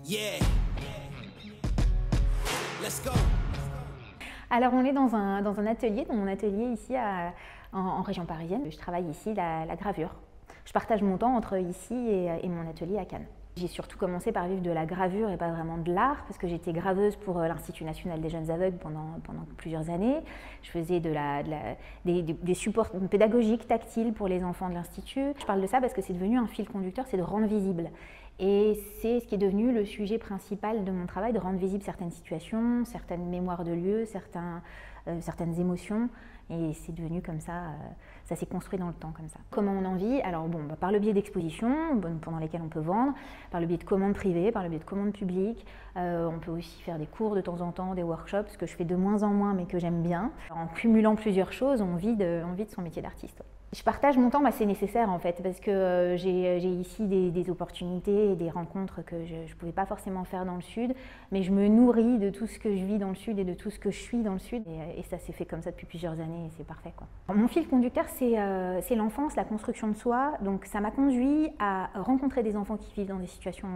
Yeah. Let's go. Alors on est dans un atelier, dans mon atelier ici en région parisienne. Je travaille ici la gravure. Je partage mon temps entre ici et mon atelier à Cannes. J'ai surtout commencé par vivre de la gravure et pas vraiment de l'art, parce que j'étais graveuse pour l'Institut national des jeunes aveugles pendant plusieurs années. Je faisais des supports pédagogiques tactiles pour les enfants de l'Institut. Je parle de ça parce que c'est devenu un fil conducteur, c'est de rendre visible. Et c'est ce qui est devenu le sujet principal de mon travail, de rendre visible certaines situations, certaines mémoires de lieux, certaines émotions. Et c'est devenu comme ça, ça s'est construit dans le temps comme ça. Comment on en vit? Alors bon, par le biais d'expositions pendant lesquelles on peut vendre, par le biais de commandes privées, par le biais de commandes publiques. On peut aussi faire des cours de temps en temps, des workshops, ce que je fais de moins en moins mais que j'aime bien. En cumulant plusieurs choses, on vit de son métier d'artiste. Je partage mon temps, c'est nécessaire en fait, parce que j'ai ici des opportunités et des rencontres que je ne pouvais pas forcément faire dans le Sud, mais je me nourris de tout ce que je vis dans le Sud et de tout ce que je suis dans le Sud, et ça s'est fait comme ça depuis plusieurs années et c'est parfait, quoi. Mon fil conducteur, c'est l'enfance, la construction de soi, donc ça m'a conduit à rencontrer des enfants qui vivent dans des situations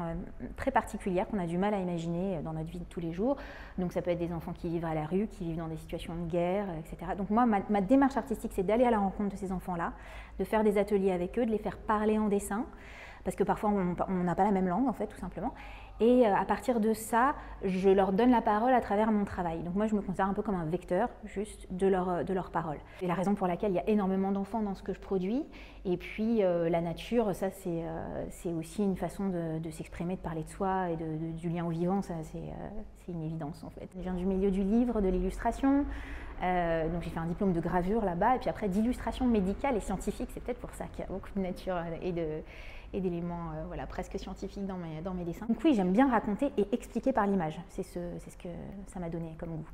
très particulières qu'on a du mal à imaginer dans notre vie de tous les jours. Donc ça peut être des enfants qui vivent à la rue, qui vivent dans des situations de guerre, etc. Donc moi, ma démarche artistique, c'est d'aller à la rencontre de ces enfants-là, de faire des ateliers avec eux, de les faire parler en dessin, parce que parfois on n'a pas la même langue en fait, tout simplement. Et à partir de ça, je leur donne la parole à travers mon travail. Donc moi je me considère un peu comme un vecteur juste de leur parole. C'est la raison pour laquelle il y a énormément d'enfants dans ce que je produis. Et puis la nature, ça c'est aussi une façon de s'exprimer, de parler de soi et du lien au vivant, ça c'est une évidence en fait. Je viens du milieu du livre, de l'illustration. Donc j'ai fait un diplôme de gravure là-bas, et puis après d'illustration médicale et scientifique, c'est peut-être pour ça qu'il y a beaucoup de nature et d'éléments voilà, presque scientifiques dans mes dessins. Donc oui, j'aime bien raconter et expliquer par l'image, c'est ce que ça m'a donné comme goût.